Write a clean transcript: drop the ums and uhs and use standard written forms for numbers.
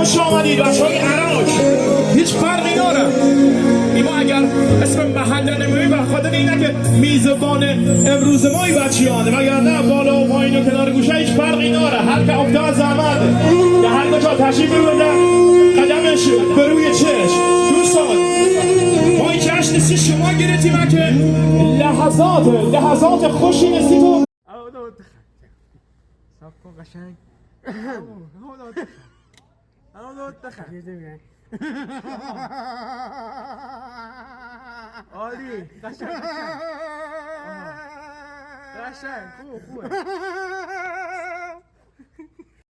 خوش آمدید بچه‌های عراق. هیچ فرقی نداره. ما اگر اسم محل نمی‌بریم به خاطر اینه که میزبان امروز ما این بچه‌هاند، وگرنه بالا و پایین و کنار گوشه هیچ فرقی نداره. هر که افتاد زحمت یا هر کجا تشریف ببره قدمش به روی چشم. دوستان ما این جشن سی شما گرفتیم که لحظات خوشی نسید و صاف کن قشنگ. الان دخل عالی قشنگ خوبه